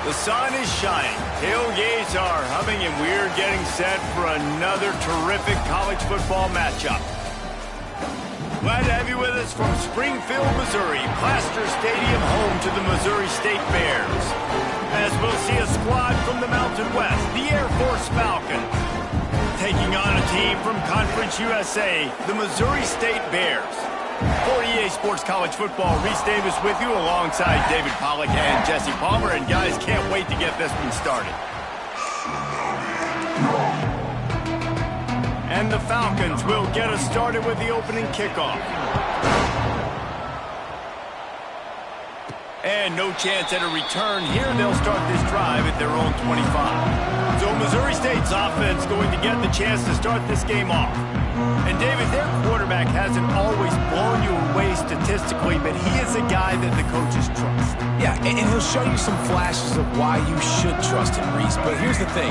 The sun is shining, tailgates are humming, and we're getting set for another terrific college football matchup. Glad to have you with us from Springfield, Missouri, Plaster Stadium, home to the Missouri State Bears. As we'll see a squad from the Mountain West, the Air Force Falcons, taking on a team from Conference USA, the Missouri State Bears. For EA Sports College Football, Reese Davis with you alongside David Pollack and Jesse Palmer. And guys, can't wait to get this one started. And the Falcons will get us started with the opening kickoff. And no chance at a return here. They'll start this drive at their own 25. So Missouri State's offense going to get the chance to start this game off. And David, their quarterback hasn't always blown you away statistically, but he is a guy that the coaches trust. Yeah, and he'll show you some flashes of why you should trust him, Reese. But here's the thing.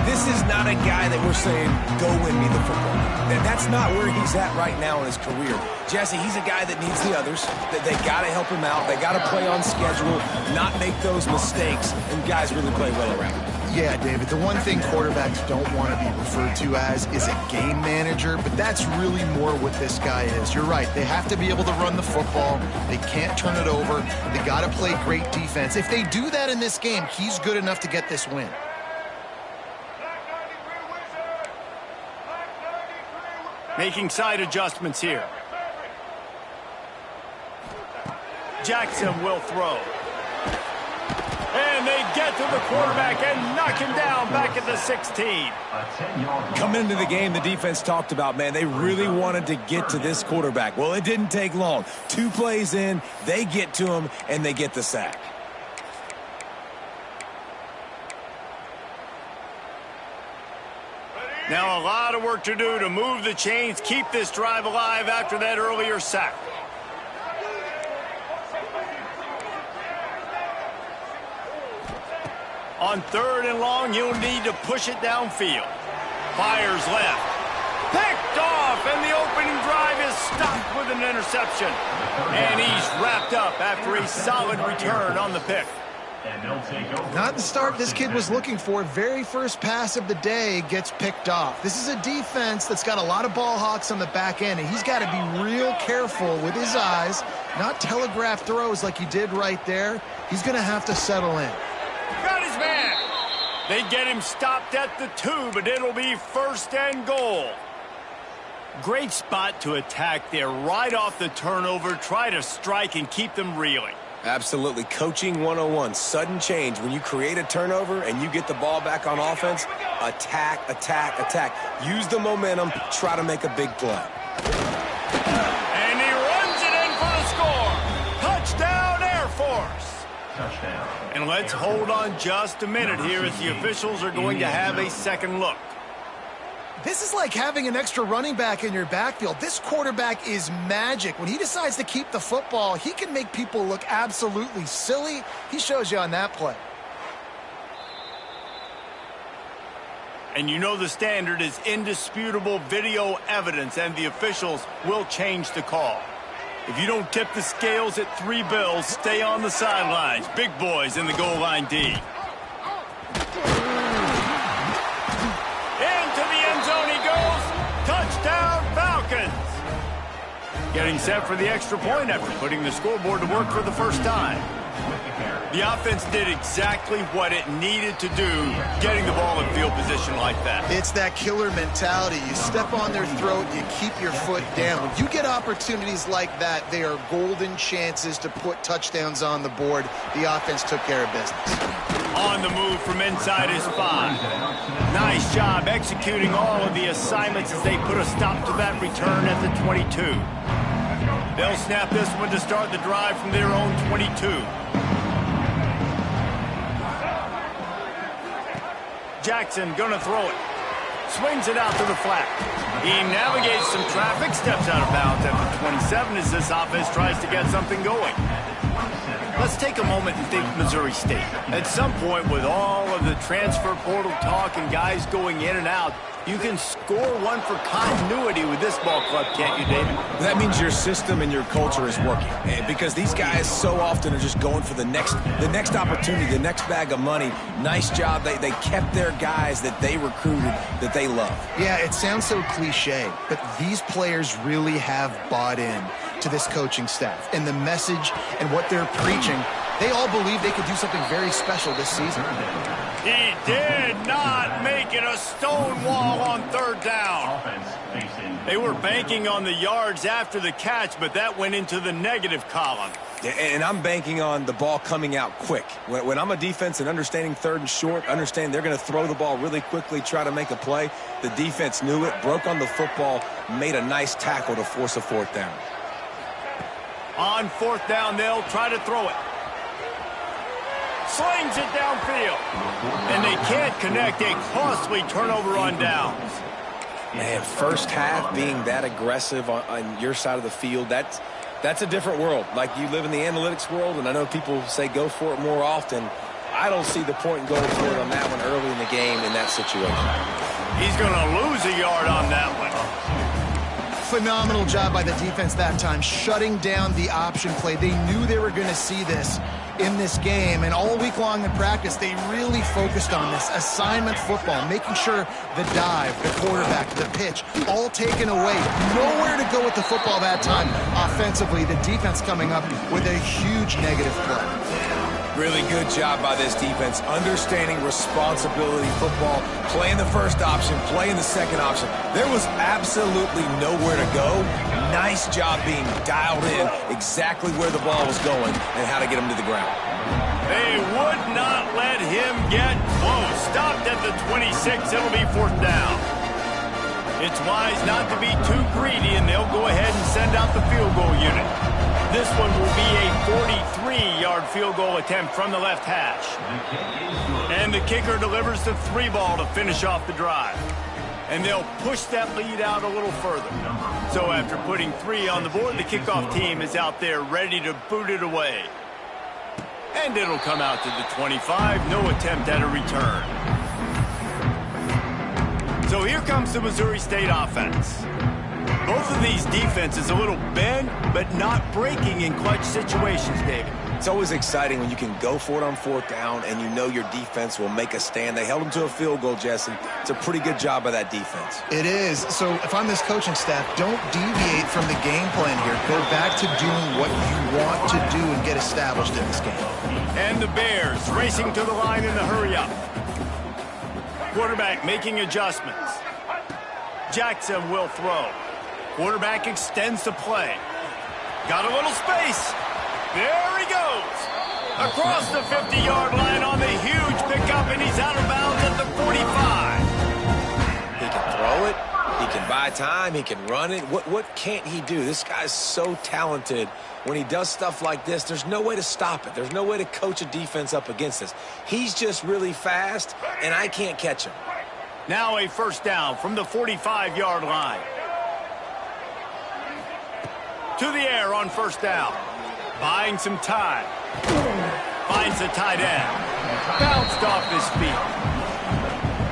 This is not a guy that we're saying, go win me the football. That's not where he's at right now in his career. Jesse, he's a guy that needs the others. They got to help him out. They got to play on schedule, not make those mistakes, and guys really play well around him. Yeah, David, the one thing quarterbacks don't want to be referred to as is a game manager, but that's really more what this guy is. You're right. They have to be able to run the football. They can't turn it over. They got to play great defense. If they do that in this game, he's good enough to get this win. Making side adjustments here. Jackson will throw. And they get to the quarterback and knock him down back at the 16. Coming into the game, the defense talked about, man, they really wanted to get to this quarterback. Well, it didn't take long. 2 plays in, they get to him, and they get the sack. Now a lot of work to do to move the chains, keep this drive alive after that earlier sack. On 3rd and long, you'll need to push it downfield. Fires left. Picked off, and the opening drive is stopped with an interception. And he's wrapped up after a solid return on the pick. Not the start this kid was looking for. Very first pass of the day gets picked off. This is a defense that's got a lot of ball hawks on the back end, and he's got to be real careful with his eyes, not telegraph throws like he did right there. He's going to have to settle in. Got his man. They get him stopped at the 2, but it'll be 1st and goal. Great spot to attack there. Right off the turnover, try to strike and keep them reeling. Absolutely. Coaching 101. Sudden change. When you create a turnover and you get the ball back on offense, attack, attack, attack. Use the momentum. Try to make a big play. And he runs it in for the score. Touchdown, Air Force. Touchdown. And let's hold on just a minute here as the officials are going to have a second look. This is like having an extra running back in your backfield. This quarterback is magic. When he decides to keep the football, he can make people look absolutely silly. He shows you on that play. And you know the standard is indisputable video evidence, and the officials will change the call. If you don't tip the scales at 3 bills, stay on the sidelines. Big boys in the goal line D. Getting set for the extra point after putting the scoreboard to work for the first time. The offense did exactly what it needed to do, getting the ball in field position like that. It's that killer mentality. You step on their throat, you keep your foot down. When you get opportunities like that, they are golden chances to put touchdowns on the board. The offense took care of business. On the move from inside his 5. Nice job executing all of the assignments as they put a stop to that return at the 22. They'll snap this one to start the drive from their own 22. Jackson gonna throw it. Swings it out to the flat. He navigates some traffic, steps out of bounds at the 27 as this offense tries to get something going. Let's take a moment and think Missouri State. At some point, with all of the transfer portal talk and guys going in and out, you can score one for continuity with this ball club, can't you, David? That means your system and your culture is working. Because these guys so often are just going for the next opportunity, the next bag of money. Nice job. They kept their guys that they recruited, that they love. Yeah, it sounds so cliche, but these players really have bought in to this coaching staff and the message and what they're preaching. They all believe they could do something very special this season. He did not make it a stone wall on third down. They were banking on the yards after the catch, but that went into the negative column. Yeah, and I'm banking on the ball coming out quick. When I'm a defense and understanding third and short, understand they're going to throw the ball really quickly, try to make a play. The defense knew it, broke on the football, made a nice tackle to force a fourth down. On fourth down, they'll try to throw it. Slings it downfield. And they can't connect. A costly turnover on downs. Man, first half being that aggressive on your side of the field, that's a different world. Like, you live in the analytics world, and I know people say go for it more often. I don't see the point in going for it on that one early in the game in that situation. He's going to lose a yard on that one. Phenomenal job by the defense that time, shutting down the option play. They knew they were going to see this in this game, and all week long in practice, they really focused on this assignment football, making sure the dive, the quarterback, the pitch, all taken away. Nowhere to go with the football that time. Offensively, the defense coming up with a huge negative play. Really good job by this defense, understanding responsibility football, playing the first option, playing the second option. There was absolutely nowhere to go. Nice job being dialed in exactly where the ball was going and how to get him to the ground. They would not let him get close. Stopped at the 26. It'll be fourth down. It's wise not to be too greedy, and they'll go ahead and send out the field goal unit. This one will be a 43-yard field goal attempt from the left hash. And the kicker delivers the 3-ball to finish off the drive. And they'll push that lead out a little further. So after putting 3 on the board, the kickoff team is out there ready to boot it away. And it'll come out to the 25. No attempt at a return. So here comes the Missouri State offense. Both of these defenses a little bent, but not breaking in clutch situations, David. It's always exciting when you can go for it on fourth down and you know your defense will make a stand. They held them to a field goal, Jesse. It's a pretty good job by that defense. It is. So if I'm this coaching staff, don't deviate from the game plan here. Go back to doing what you want to do and get established in this game. And the Bears racing to the line in the hurry-up. Quarterback making adjustments. Jackson will throw. Quarterback extends the play. Got a little space. There he goes. Across the 50-yard line on the huge pickup, and he's out of bounds at the 45. He can throw it. He can buy time. He can run it. What can't he do? This guy's so talented. When he does stuff like this, there's no way to stop it. There's no way to coach a defense up against this. He's just really fast, and I can't catch him. Now a first down from the 45-yard line. To the air on first down. Buying some time. Finds the tight end. Bounced off his feet.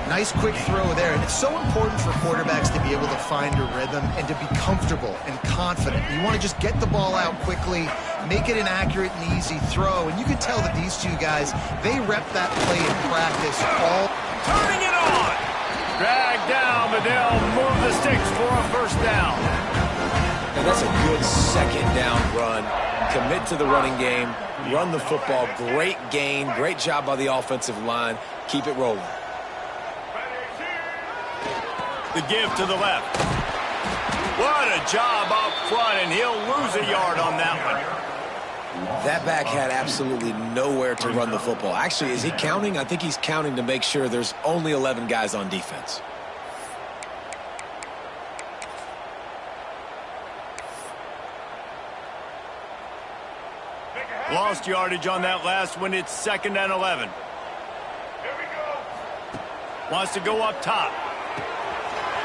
Nice quick throw there. And it's so important for quarterbacks to be able to find a rhythm and to be comfortable and confident. You want to just get the ball out quickly, make it an accurate and easy throw. And you can tell that these two guys, they rep that play in practice all. Turning it on. Dragged down, but they'll move the sticks for a first down. And that's a good second down run. Commit to the running game, run the football. Great gain, great job by the offensive line. Keep it rolling. The give to the left. What a job up front, and he'll lose a yard on that one. That back had absolutely nowhere to run the football. Actually, is he counting? I think he's counting to make sure there's only 11 guys on defense. Lost yardage on that last one. It's 2nd and 11. Wants to go up top.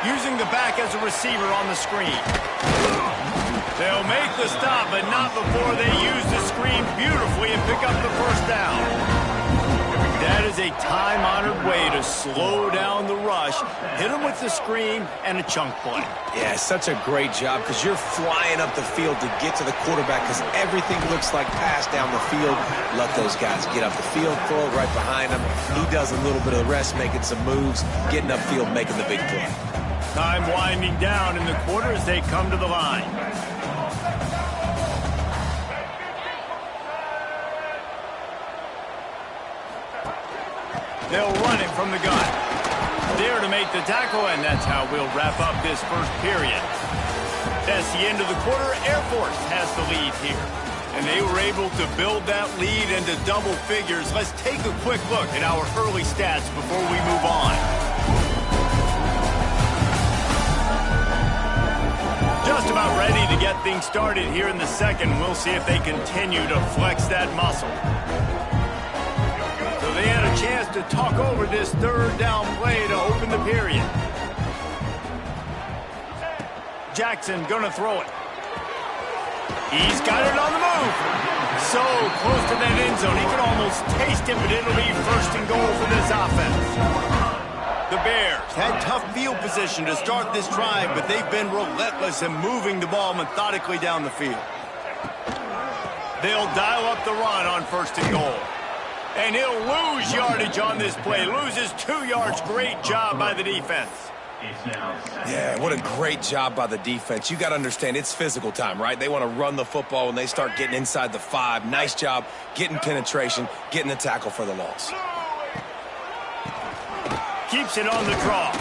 Using the back as a receiver on the screen. They'll make the stop, but not before they use the screen beautifully and pick up the first down. That is a a time-honored way to slow down the rush, hit them with the screen and a chunk play. Yeah, such a great job because you're flying up the field to get to the quarterback because everything looks like pass down the field. Let those guys get up the field, throw it right behind him. He does a little bit of the rest, making some moves, getting upfield, making the big play. Time winding down in the quarter as they come to the line. They'll run it from the gun. There to make the tackle, and that's how we'll wrap up this first period. That's the end of the quarter. Air Force has the lead here. And they were able to build that lead into double figures. Let's take a quick look at our early stats before we move on. Just about ready to get things started here in the second. We'll see if they continue to flex that muscle. So they had a chance to talk over this third down play to open the period. Jackson gonna throw it. He's got it on the move. So close to that end zone. He can almost taste it, but it'll be first and goal for this offense. The Bears had tough field position to start this drive, but they've been relentless in moving the ball methodically down the field. They'll dial up the run on first and goal. And he'll lose yardage on this play. Loses 2 yards. Great job by the defense. Yeah, what a great job by the defense. You got to understand, it's physical time, right? They want to run the football when they start getting inside the 5. Nice job getting penetration, getting the tackle for the loss. Keeps it on the draw.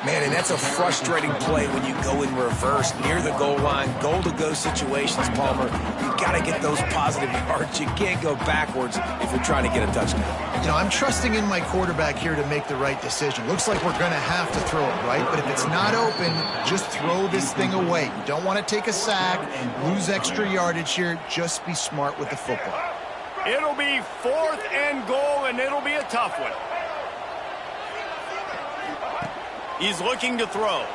Man, and that's a frustrating play when you go in reverse near the goal line, goal-to-go situations, Palmer. You got to get those positive yards. You can't go backwards if you're trying to get a touchdown. You know, I'm trusting in my quarterback here to make the right decision. Looks like we're going to have to throw it, right? But if it's not open, just throw this thing away. You don't want to take a sack, lose extra yardage here. Just be smart with the football. It'll be 4th and goal, and it'll be a tough one. He's looking to throw.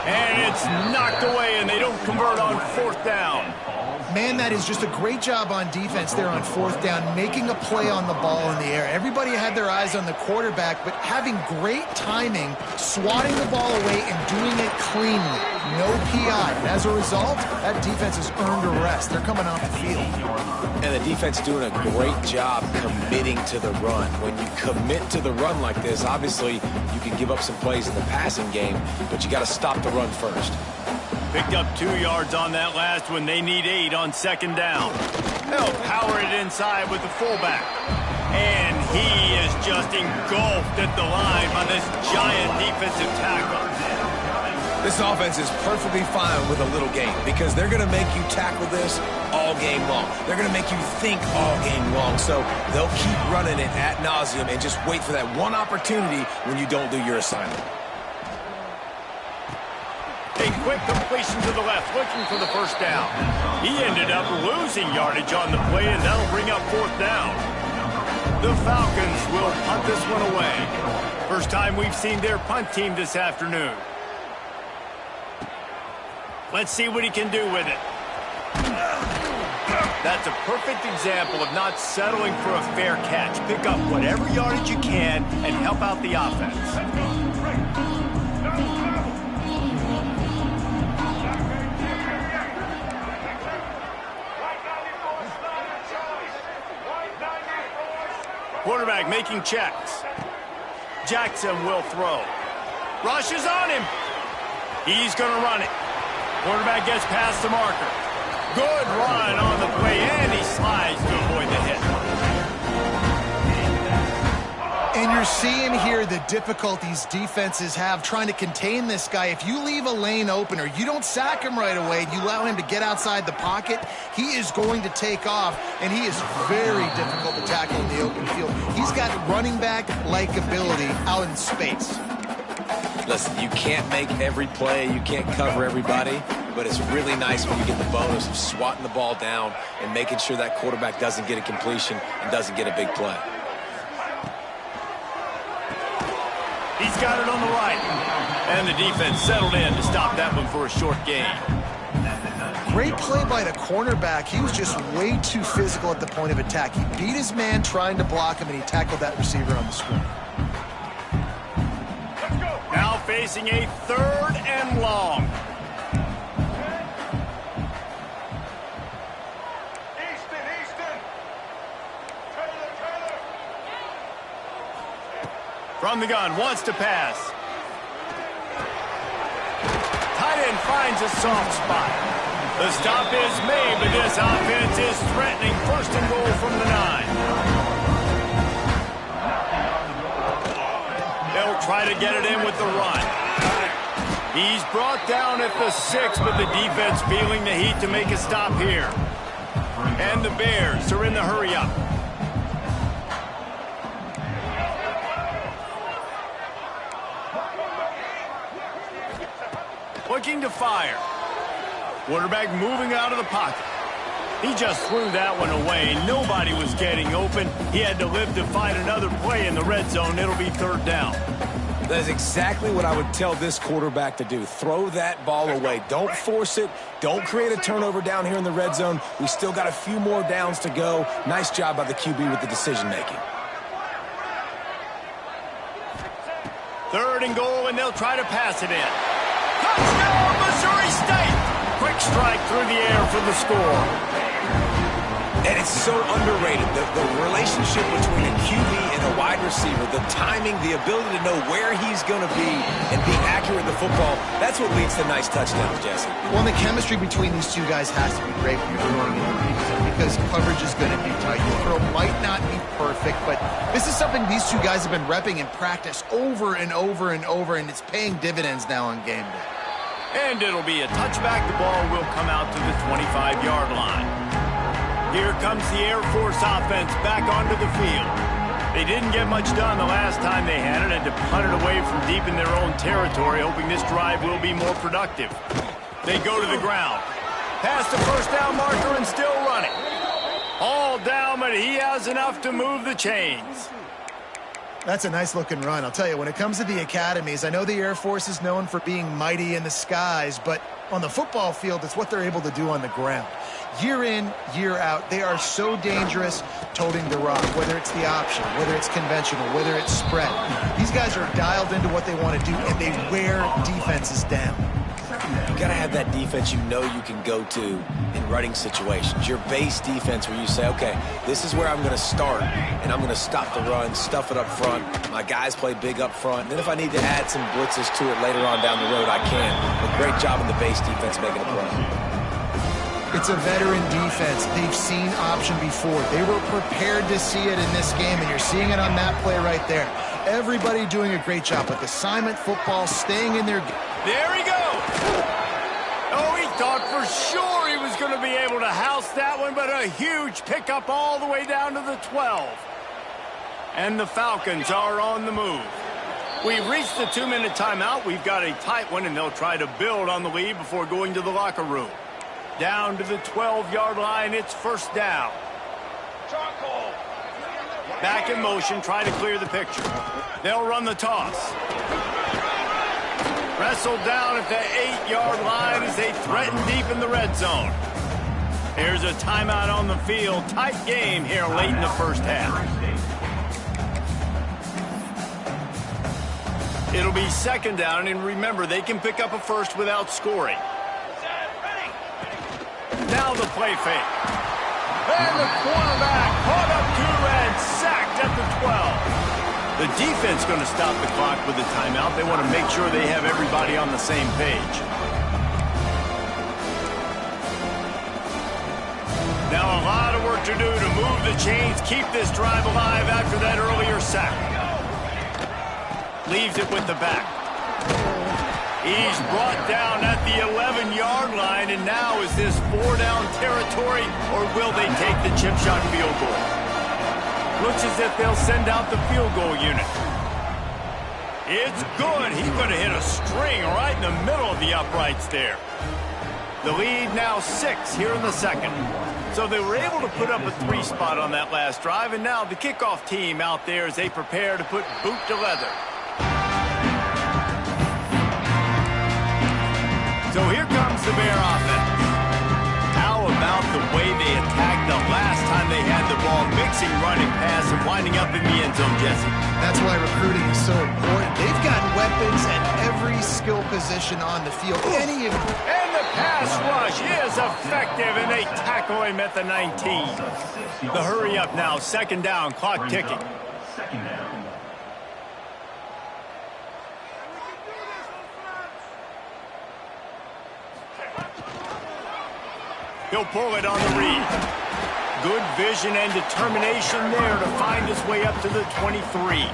And it's knocked away, and they don't convert on 4th down. Man, that is just a great job on defense there on 4th down, making a play on the ball in the air. Everybody had their eyes on the quarterback, but having great timing, swatting the ball away and doing it cleanly. No PI. And as a result, that defense has earned a rest. They're coming off the field. And the defense doing a great job committing to the run. When you commit to the run like this, obviously you can give up some plays in the passing game, but you got to stop the run first. Picked up 2 yards on that last one. They need 8 on 2nd down. They'll power it inside with the fullback. And he is just engulfed at the line by this giant defensive tackle. This offense is perfectly fine with a little game because they're going to make you tackle this all game long. They're going to make you think all game long. So they'll keep running it ad nauseum and just wait for that one opportunity when you don't do your assignment. A quick completion to the left, looking for the first down. He ended up losing yardage on the play, and that'll bring up 4th down. The Falcons will punt this one away. First time we've seen their punt team this afternoon. Let's see what he can do with it. That's a perfect example of not settling for a fair catch. Pick up whatever yardage you can and help out the offense. Quarterback making checks. Jackson will throw. Rush is on him. He's going to run it. Quarterback gets past the marker. Good run on the play, and he slides to avoid the hit. And you're seeing here the difficulties defenses have trying to contain this guy. If you leave a lane open or you don't sack him right away, you allow him to get outside the pocket, he is going to take off, and he is very difficult to tackle in the open field. He's got running back-like ability out in space. Listen, you can't make every play, you can't cover everybody, but it's really nice when you get the bonus of swatting the ball down and making sure that quarterback doesn't get a completion and doesn't get a big play. He's got it on the right. And the defense settled in to stop that one for a short gain. Great play by the cornerback. He was just way too physical at the point of attack. He beat his man trying to block him, and he tackled that receiver on the screen. Now facing a 3rd and long. From the gun, wants to pass. Tight end finds a soft spot. The stop is made, but this offense is threatening 1st and goal from the 9. They'll try to get it in with the run. He's brought down at the 6, but the defense feeling the heat to make a stop here. And the Bears are in the hurry-up. Looking to fire. Quarterback moving out of the pocket. He just threw that one away. Nobody was getting open. He had to live to find another play in the red zone. It'll be 3rd down. That is exactly what I would tell this quarterback to do. Throw that ball away. Don't force it. Don't create a turnover down here in the red zone. We still got a few more downs to go. Nice job by the QB with the decision-making. 3rd and goal, and they'll try to pass it in. Touchdown, Missouri State! Quick strike through the air for the score. And it's so underrated, the relationship between a QB and a wide receiver, the timing, the ability to know where he's going to be and be accurate with the football, that's what leads to nice touchdowns, Jesse. Well, the chemistry between these two guys has to be great when you're throwing in the season because coverage is going to be tight. Your throw might not be perfect, but this is something these two guys have been repping in practice over and over and over, and it's paying dividends now on game day. And it'll be a touchback. The ball will come out to the 25-yard line. Here comes the Air Force offense back onto the field. They didn't get much done the last time they had it, and to punt it away from deep in their own territory, hoping this drive will be more productive. They go to the ground. Past the 1st down marker and still running. All down, but he has enough to move the chains. That's a nice-looking run. I'll tell you, when it comes to the academies, I know the Air Force is known for being mighty in the skies, but on the football field, it's what they're able to do on the ground. Year in, year out, they are so dangerous toting the rock, whether it's the option, whether it's conventional, whether it's spread. These guys are dialed into what they want to do, and they wear defenses down. You got to have that defense you know you can go to in running situations. Your base defense where you say, okay, this is where I'm going to start, and I'm going to stop the run, stuff it up front. My guys play big up front. And then if I need to add some blitzes to it later on down the road, I can. But great job in the base defense making a play. It's a veteran defense. They've seen option before. They were prepared to see it in this game, and you're seeing it on that play right there. Everybody doing a great job with assignment football, staying in their... There he goes. Oh, he thought for sure he was going to be able to house that one, but a huge pickup all the way down to the 12. And the Falcons are on the move. We've reached the 2-minute timeout. We've got a tight one, and they'll try to build on the lead before going to the locker room. Down to the 12-yard line, it's 1st down. Back in motion, try to clear the picture. They'll run the toss. Wrestled down at the 8-yard line as they threaten deep in the red zone. Here's a timeout on the field. Tight game here late in the 1st half. It'll be 2nd down, and remember, they can pick up a first without scoring. Now the play fake. And the quarterback caught up to and sacked at the 12. The defense going to stop the clock with a timeout. They want to make sure they have everybody on the same page. Now a lot of work to do to move the chains, keep this drive alive after that earlier sack. Leaves it with the back. He's brought down at the 11-yard line, and now is this 4-down territory, or will they take the chip shot field goal? Looks as if they'll send out the field goal unit. It's good. He's going to hit a string right in the middle of the uprights there. The lead now 6 here in the 2nd. So they were able to put up a 3 spot on that last drive, and now the kickoff team out there as they prepare to put boot to leather. So here comes the Bear offense. the way they attacked the last time they had the ball, mixing run and pass and winding up in the end zone, Jesse. That's why recruiting is so important. They've got weapons at every skill position on the field. And the pass rush is effective, and they tackle him at the 19. The hurry up now, second down, clock ticking. He'll pull it on the read. Good vision and determination there to find his way up to the 23.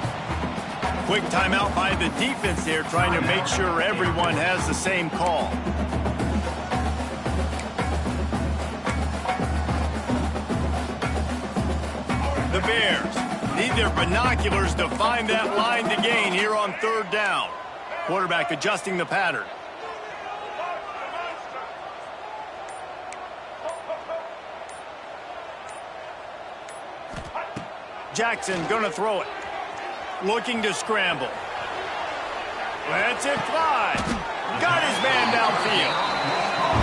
Quick timeout by the defense there, trying to make sure everyone has the same call. The Bears need their binoculars to find that line to gain here on third down. Quarterback adjusting the pattern. Jackson gonna throw it. Looking to scramble. Lets it fly. Got his man downfield.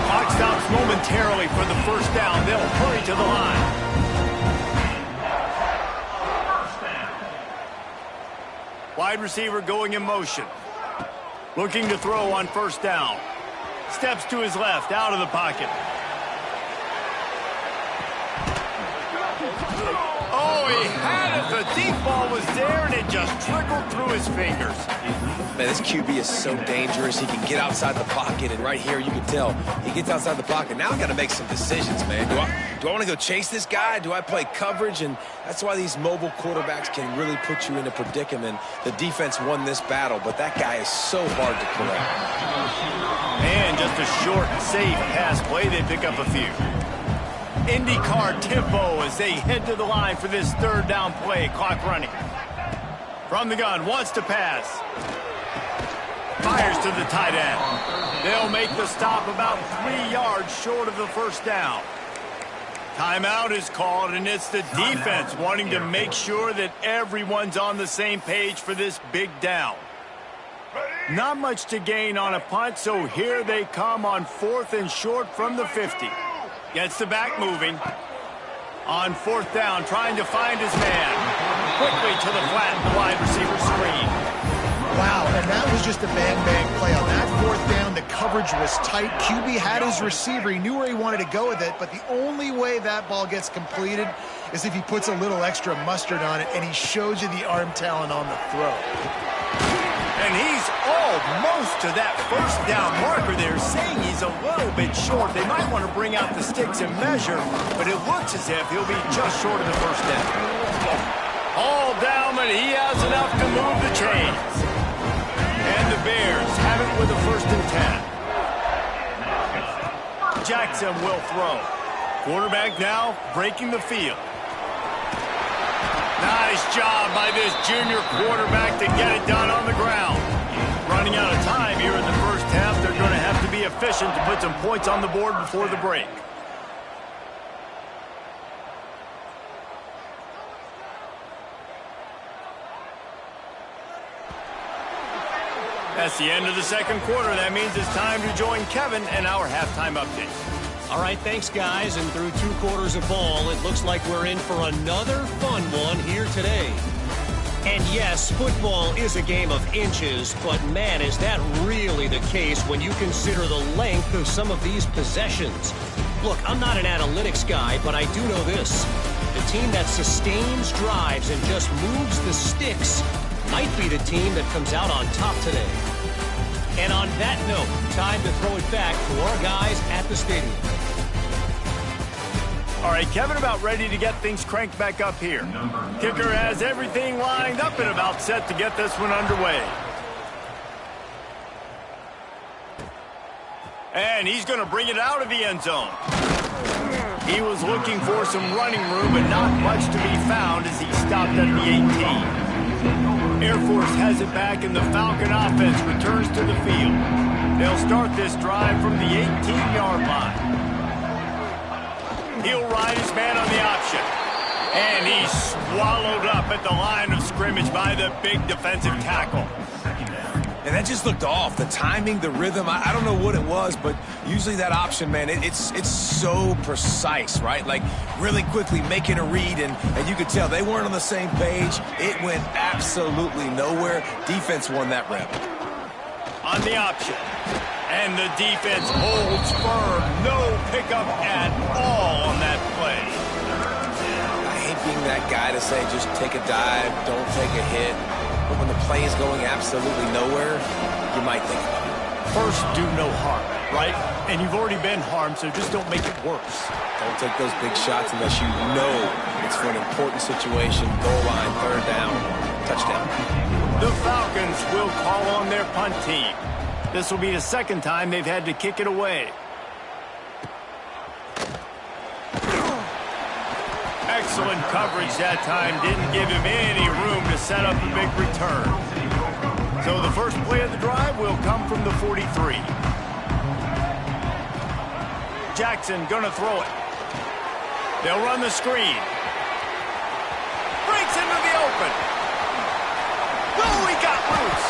Clock stops momentarily for the first down. They'll hurry to the line. Wide receiver going in motion. Looking to throw on first down. Steps to his left, out of the pocket. Oh, he had it. The deep ball was there, and it just trickled through his fingers. Man, this QB is so dangerous. He can get outside the pocket, and right here you can tell he gets outside the pocket. Now I got to make some decisions, man. Do I want to go chase this guy? Do I play coverage? And that's why these mobile quarterbacks can really put you in a predicament. The defense won this battle, but that guy is so hard to correct. And just a short, safe pass play. They pick up a few. IndyCar tempo as they head to the line for this third down play. Clock running. From the gun, wants to pass. Fires to the tight end. They'll make the stop about 3 yards short of the first down. Timeout is called, and it's the defense wanting to make sure that everyone's on the same page for this big down. Not much to gain on a punt, so here they come on 4th and short from the 50. Gets the back moving. On 4th down, trying to find his man. Quickly to the flat, the wide receiver screen. Wow, and that was just a bang-bang play. On that 4th down, the coverage was tight. QB had his receiver. He knew where he wanted to go with it, but the only way that ball gets completed is if he puts a little extra mustard on it, and he shows you the arm talent on the throw. And he's almost to that first down marker there, saying he's a little bit short. They might want to bring out the sticks and measure, but it looks as if he'll be just short of the first down. All down, but he has enough to move the chains. And the Bears have it with a 1st and 10. Jackson will throw. Quarterback now breaking the field. Nice job by this junior quarterback to get it done on the ground. Running out of time here in the first half. They're going to have to be efficient to put some points on the board before the break. That's the end of the second quarter. That means it's time to join Kevin and our halftime update. All right, thanks, guys. And through 2 quarters of ball, it looks like we're in for another fun one here today. And yes, football is a game of inches, but man, is that really the case when you consider the length of some of these possessions. Look, I'm not an analytics guy, but I do know this. The team that sustains drives and just moves the sticks might be the team that comes out on top today. And on that note, time to throw it back to our guys at the stadium. All right, Kevin, about ready to get things cranked back up here. Kicker has everything lined up and about set to get this one underway. And he's going to bring it out of the end zone. He was looking for some running room, but not much to be found as he stopped at the 18. Air Force has it back, and the Falcon offense returns to the field. They'll start this drive from the 18-yard line. He'll ride his man on the option. And he's swallowed up at the line of scrimmage by the big defensive tackle. And that just looked off. The timing, the rhythm, I don't know what it was, but usually that option, man, it's so precise, right? Like really quickly making a read, and you could tell they weren't on the same page. It went absolutely nowhere. Defense won that rep. On the option. And the defense holds firm. No pickup at all on that play. I hate being that guy to say just take a dive, don't take a hit. But when the play is going absolutely nowhere, you might think about it. First, do no harm, right? And you've already been harmed, so just don't make it worse. Don't take those big shots unless you know it's for an important situation. Goal line, third down, touchdown. The Falcons will call on their punt team. This will be the second time they've had to kick it away. Excellent coverage that time. Didn't give him any room to set up a big return. So the first play of the drive will come from the 43. Jackson gonna throw it. They'll run the screen. Breaks into the open. Oh, he got loose.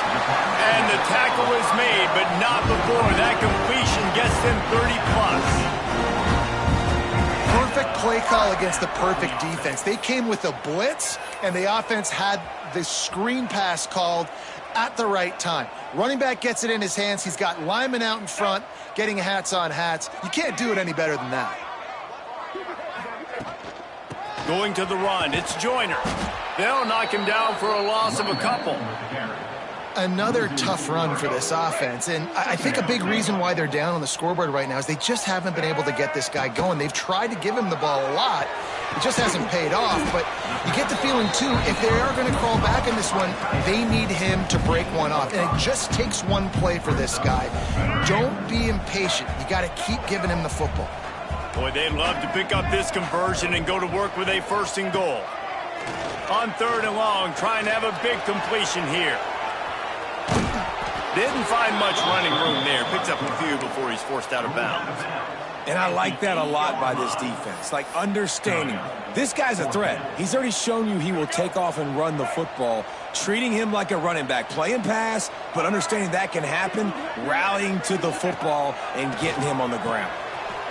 And the tackle is made, but not before that completion gets them 30+. Perfect play call against the perfect defense. They came with a blitz, and the offense had the screen pass called at the right time. Running back gets it in his hands. He's got linemen out in front, getting hats on hats. You can't do it any better than that. Going to the run, it's Joyner. They'll knock him down for a loss of a couple. Another tough run for this offense, and I think a big reason why they're down on the scoreboard right now is they just haven't been able to get this guy going. They've tried to give him the ball a lot. It just hasn't paid off, but you get the feeling, too, if they are going to crawl back in this one, they need him to break one off, and it just takes one play for this guy. Don't be impatient. You got to keep giving him the football. Boy, they'd love to pick up this conversion and go to work with a first and goal. On third and long, trying to have a big completion here. Didn't find much running room there. Picks up a few before he's forced out of bounds. And I like that a lot by this defense. Like understanding, this guy's a threat. He's already shown you he will take off and run the football. Treating him like a running back. Playing pass, but understanding that can happen. Rallying to the football and getting him on the ground.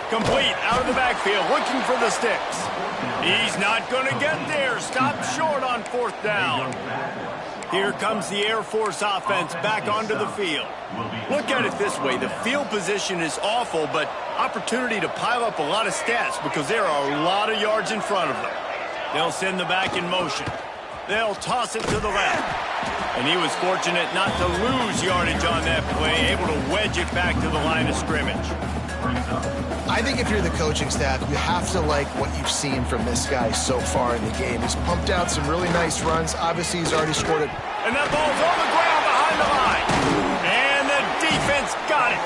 Complete out of the backfield, looking for the sticks. He's not going to get there. Stopped short on fourth down. Here comes the Air Force offense back onto the field. Look at it this way. The field position is awful, but opportunity to pile up a lot of stats because there are a lot of yards in front of them. They'll send the back in motion. They'll toss it to the left. And he was fortunate not to lose yardage on that play, able to wedge it back to the line of scrimmage. I think if you're the coaching staff, you have to like what you've seen from this guy so far in the game. He's pumped out some really nice runs. Obviously, he's already scored it. And that ball's on the ground behind the line. And the defense got it.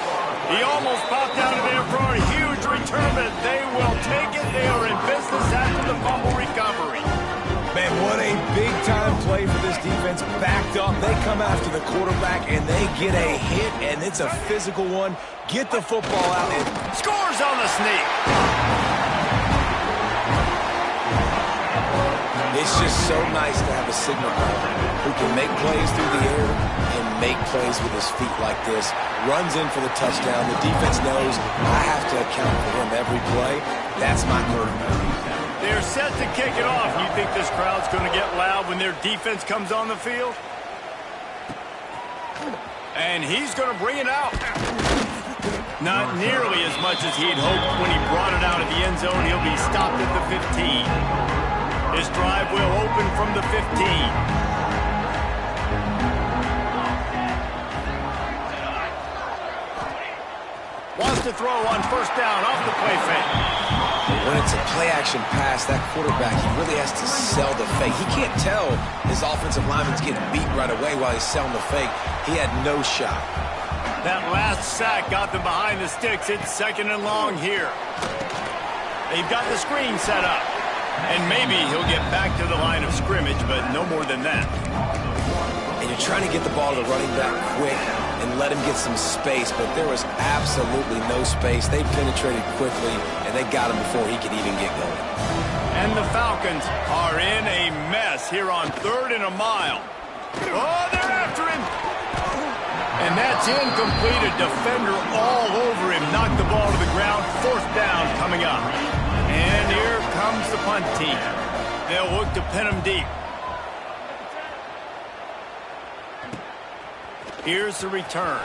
He almost popped out of there for a huge return, but they will take it. They are in business after the fumble recovery. Man, what a big-time play for this defense. Backed up, they come after the quarterback, and they get a hit, and it's a physical one. Get the football out and scores on the sneak. It's just so nice to have a signal caller who can make plays through the air and make plays with his feet like this. Runs in for the touchdown. The defense knows I have to account for him every play. That's my quarterback. They're set to kick it off. You think this crowd's going to get loud when their defense comes on the field? And he's going to bring it out. Not nearly as much as he'd hoped when he brought it out of the end zone. He'll be stopped at the 15. His drive will open from the 15. Wants to throw on first down off the play fake. When it's a play-action pass, that quarterback, he really has to sell the fake. He can't tell his offensive lineman's getting beat right away while he's selling the fake. He had no shot. That last sack got them behind the sticks. It's second and long here. They've got the screen set up. And maybe he'll get back to the line of scrimmage, but no more than that. And you're trying to get the ball to the running back quick and let him get some space, but there was absolutely no space. They penetrated quickly, and they got him before he could even get going. And the Falcons are in a mess here on third and a mile. Oh, they're after him. And that's incomplete. A defender all over him. Knocked the ball to the ground. 4th down coming up. And here comes the punt team. They'll look to pin him deep. Here's the return.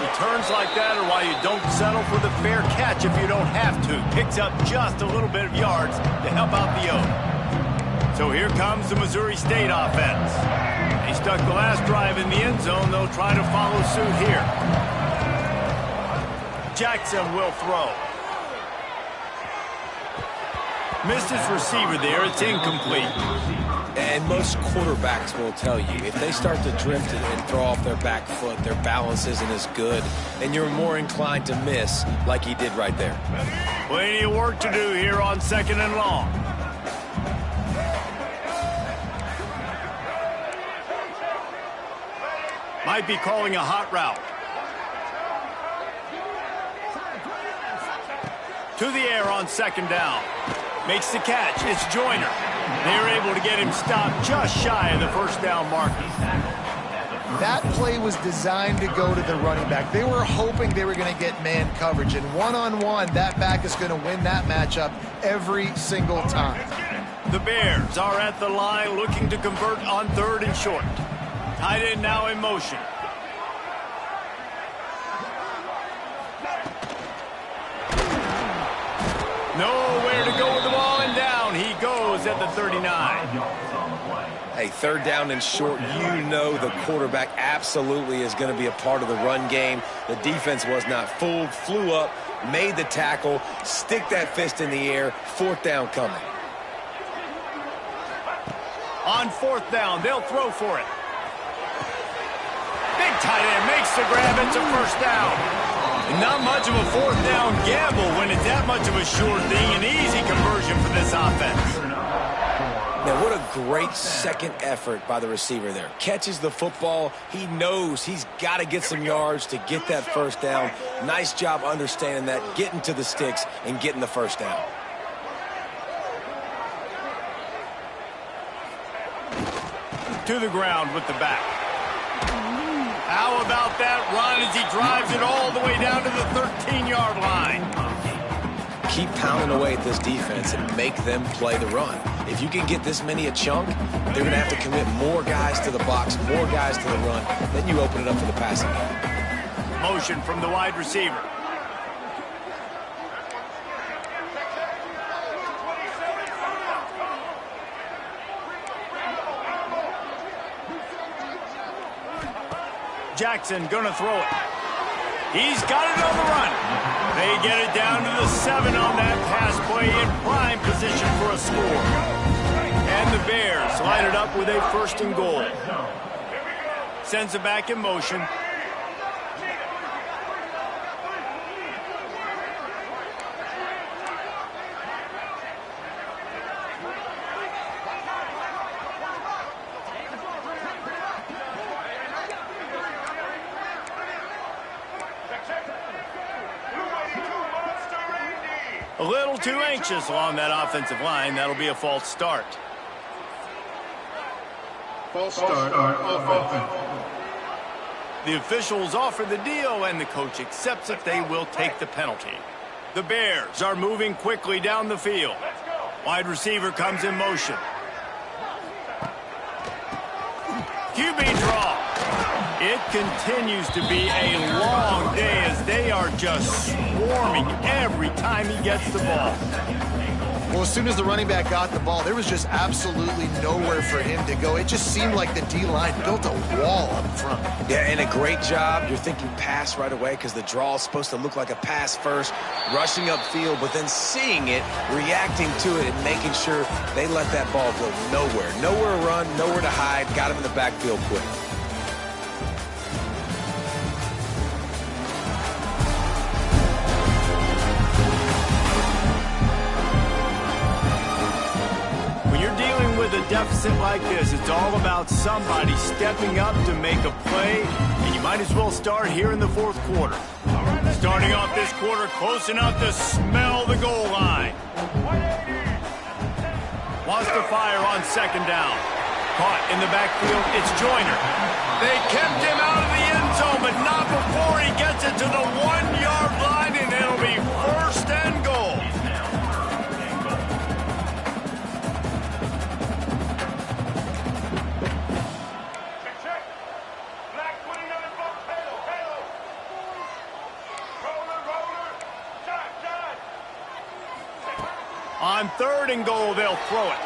Returns like that are why you don't settle for the fair catch if you don't have to. Picks up just a little bit of yards to help out the Oak. So here comes the Missouri State offense. They stuck the last drive in the end zone. They'll try to follow suit here. Jackson will throw. Missed his receiver there. It's incomplete. And most quarterbacks will tell you, if they start to drift and throw off their back foot, their balance isn't as good, and you're more inclined to miss like he did right there. Plenty of work to do here on 2nd and long. Might be calling a hot route. To the air on 2nd down. Makes the catch. It's Joyner. They're able to get him stopped just shy of the 1st down marker. That play was designed to go to the running back. They were hoping they were going to get man coverage. And one-on-one, that back is going to win that matchup every single time. The Bears are at the line looking to convert on 3rd and short. Tight end now in motion. Nowhere to go with the ball, and down he goes at the 39. Hey, 3rd down and short, you know the quarterback absolutely is going to be a part of the run game. The defense was not fooled, flew up, made the tackle, stick that fist in the air, 4th down coming. On 4th down, they'll throw for it. Big tight end makes the grab. It's a 1st down. Not much of a 4th down gamble when it's that much of a sure thing. An easy conversion for this offense. Now, what a great second effort by the receiver there. Catches the football. He knows he's got to get some yards to get that 1st down. Nice job understanding that, getting to the sticks and getting the 1st down. To the ground with the back. How about that run as he drives it all the way down to the 13-yard line? Keep pounding away at this defense and make them play the run. If you can get this many a chunk, they're going to have to commit more guys to the box, more guys to the run. Then you open it up for the passing game. Motion from the wide receiver. Jackson gonna throw it. He's got it on the run. They get it down to the 7 on that pass play in prime position for a score. And the Bears line it up with a 1st and goal. Sends it back in motion. A little too anxious along that offensive line. That'll be a false start. False start on offense. The officials offer the deal, and the coach accepts it. They will take the penalty. The Bears are moving quickly down the field. Wide receiver comes in motion. QB draw. It continues to be a long day as they are just swarming every time he gets the ball. Well, as soon as the running back got the ball, there was just absolutely nowhere for him to go. It just seemed like the D-line built a wall up front. Yeah, and a great job. You're thinking pass right away because the draw is supposed to look like a pass first, rushing upfield, but then seeing it, reacting to it, and making sure they let that ball go nowhere. Nowhere to run, nowhere to hide. Got him in the backfield quick. With a deficit like this, it's all about somebody stepping up to make a play, and you might as well start here in the 4th quarter. Starting off this quarter close enough to smell the goal line. Wants to fire on 2nd down. Caught in the backfield, it's Joyner. They kept him out of the end zone, but not before he gets it to the 1-yard line, and it'll be first and goal. On 3rd and goal, they'll throw it.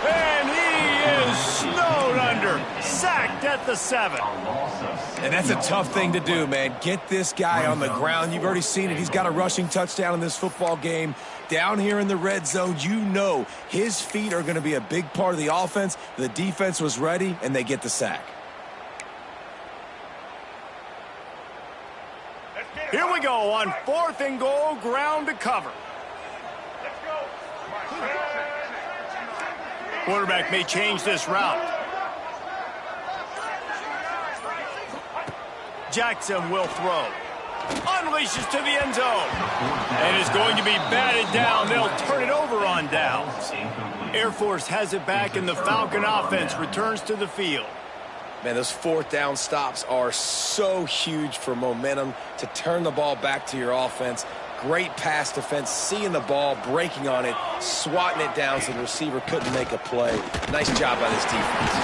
And he is snowed under. Sacked at the 7. And that's a tough thing to do, man. Get this guy on the ground. You've already seen it. He's got a rushing touchdown in this football game. Down here in the red zone, you know his feet are going to be a big part of the offense. The defense was ready, and they get the sack. Here we go on 4th and goal, ground to cover. Quarterback may change this route. Jackson will throw. Unleashes to the end zone. And is going to be batted down. They'll turn it over on downs. Air Force has it back, and the Falcon offense returns to the field. Man, those 4th down stops are so huge for momentum to turn the ball back to your offense. Great pass defense, seeing the ball, breaking on it, swatting it down so the receiver couldn't make a play. Nice job by this defense.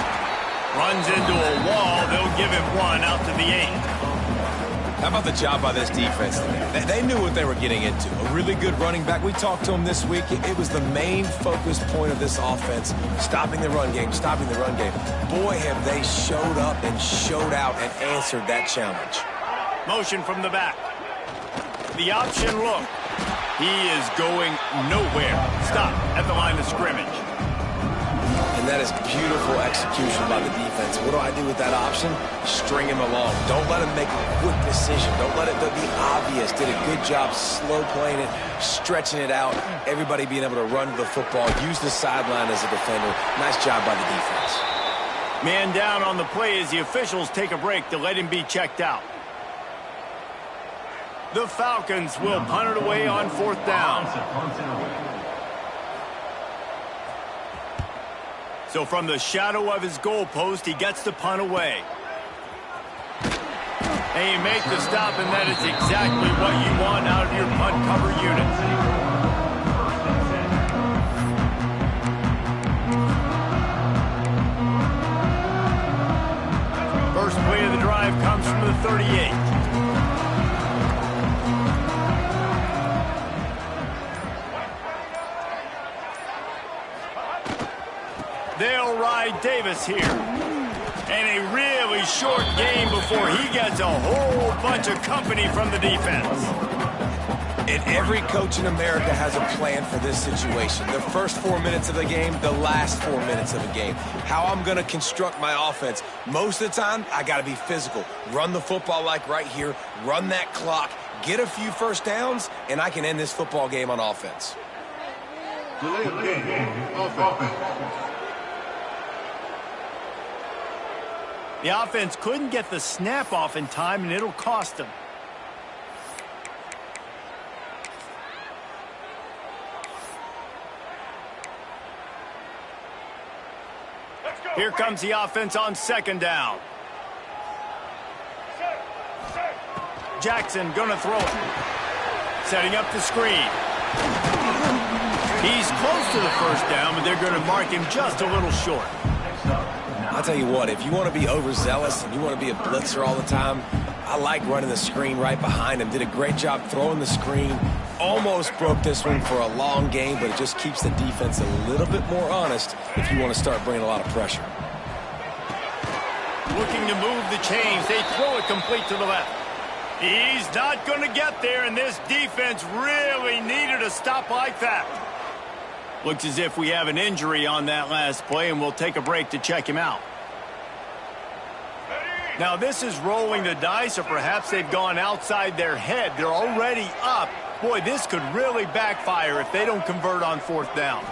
Runs into a wall. They'll give him 1 out to the 8. How about the job by this defense today? They knew what they were getting into. A really good running back. We talked to him this week. It was the main focus point of this offense, stopping the run game, stopping the run game. Boy, have they showed up and showed out and answered that challenge. Motion from the back. The option look. He is going nowhere. Stop at the line of scrimmage. And that is beautiful execution by the defense. What do I do with that option? String him along. Don't let him make a quick decision. Don't let it be obvious. Did a good job slow playing it, stretching it out. Everybody being able to run to the football, use the sideline as a defender. Nice job by the defense. Man down on the play as the officials take a break to let him be checked out. The Falcons will punt it away on 4th down. So from the shadow of his goalpost, he gets the punt away. And you make the stop, and that is exactly what you want out of your punt cover unit. First play of the drive comes from the 38. They'll ride Davis here. And a really short game before he gets a whole bunch of company from the defense. And every coach in America has a plan for this situation. The first 4 minutes of the game, the last 4 minutes of the game. How I'm going to construct my offense. Most of the time, I got to be physical. Run the football like right here. Run that clock. Get a few first downs, and I can end this football game on offense. The offense couldn't get the snap off in time, and it'll cost them. Here comes the offense on 2nd down. Jackson gonna throw it. Setting up the screen. He's close to the 1st down, but they're gonna mark him just a little short. I'll tell you what, if you want to be overzealous and you want to be a blitzer all the time, I like running the screen right behind him. Did a great job throwing the screen. Almost broke this one for a long game, but it just keeps the defense a little bit more honest if you want to start bringing a lot of pressure. Looking to move the chains. They throw it complete to the left. He's not going to get there, and this defense really needed a stop like that. Looks as if we have an injury on that last play, and we'll take a break to check him out. Now, this is rolling the dice, or perhaps they've gone outside their head. They're already up. Boy, this could really backfire if they don't convert on 4th down.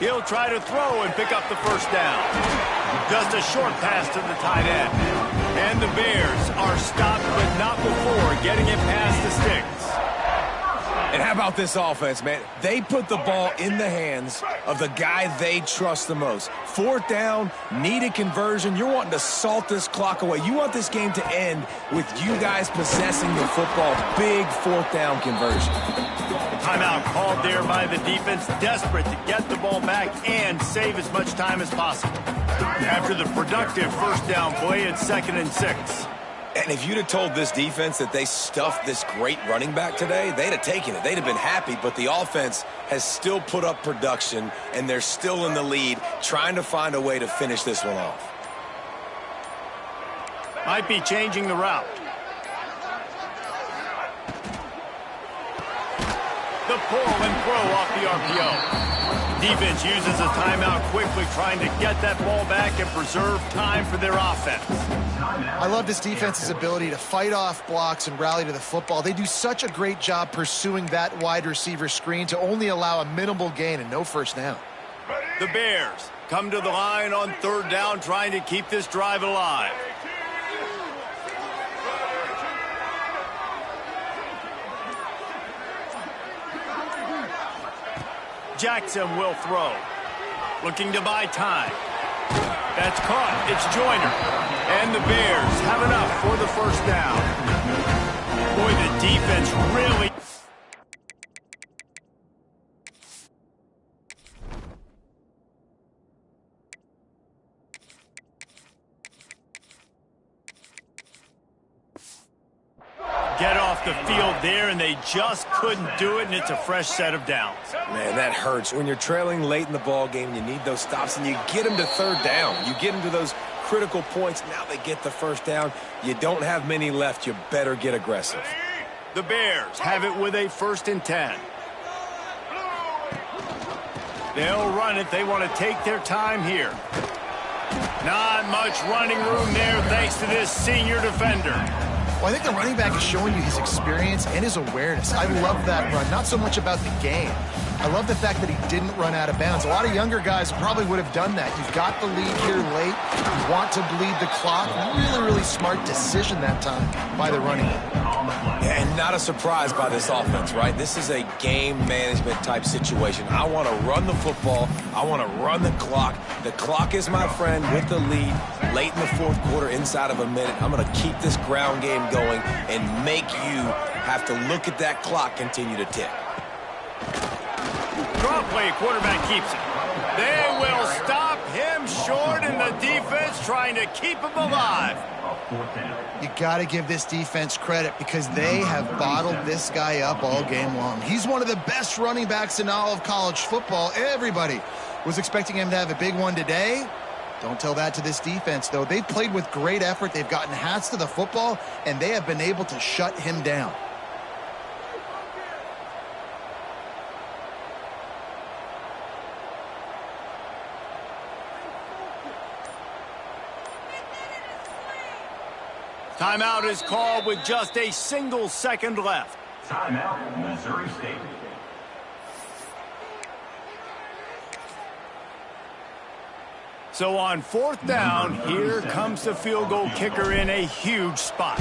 He'll try to throw and pick up the 1st down. Just a short pass to the tight end. And the Bears are stopped, but not before getting it past the sticks. And how about this offense, man. They put the ball in the hands of the guy they trust the most. Fourth down, needed conversion. You're wanting to salt this clock away. You want this game to end with you guys possessing the football. Big fourth down conversion. Timeout called there by the defense, desperate to get the ball back and save as much time as possible. After the productive first down play, it's 2nd and 6. And if you'd have told this defense that they stuffed this great running back today, they'd have taken it. They'd have been happy, but the offense has still put up production, and they're still in the lead, trying to find a way to finish this one off. Might be changing the route. The pull and throw off the RPO. Defense uses a timeout quickly, trying to get that ball back and preserve time for their offense. I love this defense's ability to fight off blocks and rally to the football. They do such a great job pursuing that wide receiver screen to only allow a minimal gain and no first down. The Bears come to the line on 3rd down, trying to keep this drive alive. Jackson will throw. Looking to buy time. That's caught. It's Joyner. And the Bears have enough for the first down. Boy, the defense really... get off the field there, and they just couldn't do it, and it's a fresh set of downs. Man, that hurts. When you're trailing late in the ball game, you need those stops, and you get them to 3rd down. You get them to those critical points. Now they get the first down. You don't have many left. You better get aggressive. The Bears have it with a 1st and 10. They'll run it. They want to take their time here. Not much running room there thanks to this senior defender. Well, I think the running back is showing you his experience and his awareness. I love that run. Not so much about the game. I love the fact that he didn't run out of bounds. A lot of younger guys probably would have done that. You've got the lead here late. You want to bleed the clock. Really, really smart decision that time by the running back. And not a surprise by this offense, right? This is a game management type situation. I want to run the football. I want to run the clock. The clock is my friend with the lead. Late in the 4th quarter, inside of a minute, I'm going to keep this ground game going and make you have to look at that clock continue to tick. Draw play, quarterback keeps it. They will stop him short, and the defense trying to keep him alive. You got to give this defense credit because they have bottled this guy up all game long. He's one of the best running backs in all of college football. Everybody was expecting him to have a big one today. Don't tell that to this defense, though. They've played with great effort. They've gotten hats to the football, and they have been able to shut him down. Timeout is called with just a single second left. Timeout, Missouri State. So on 4th down, here comes the field goal kicker in a huge spot.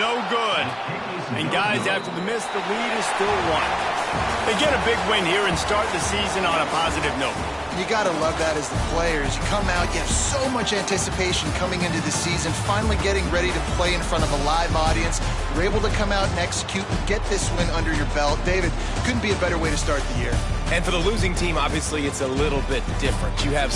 No good. And guys, after the miss, the lead is still 1. They get a big win here and start the season on a positive note. You got to love that as the players. You come out, you have so much anticipation coming into the season, finally getting ready to play in front of a live audience. You're able to come out and execute and get this win under your belt. David, couldn't be a better way to start the year. And for the losing team, obviously, it's a little bit different. You have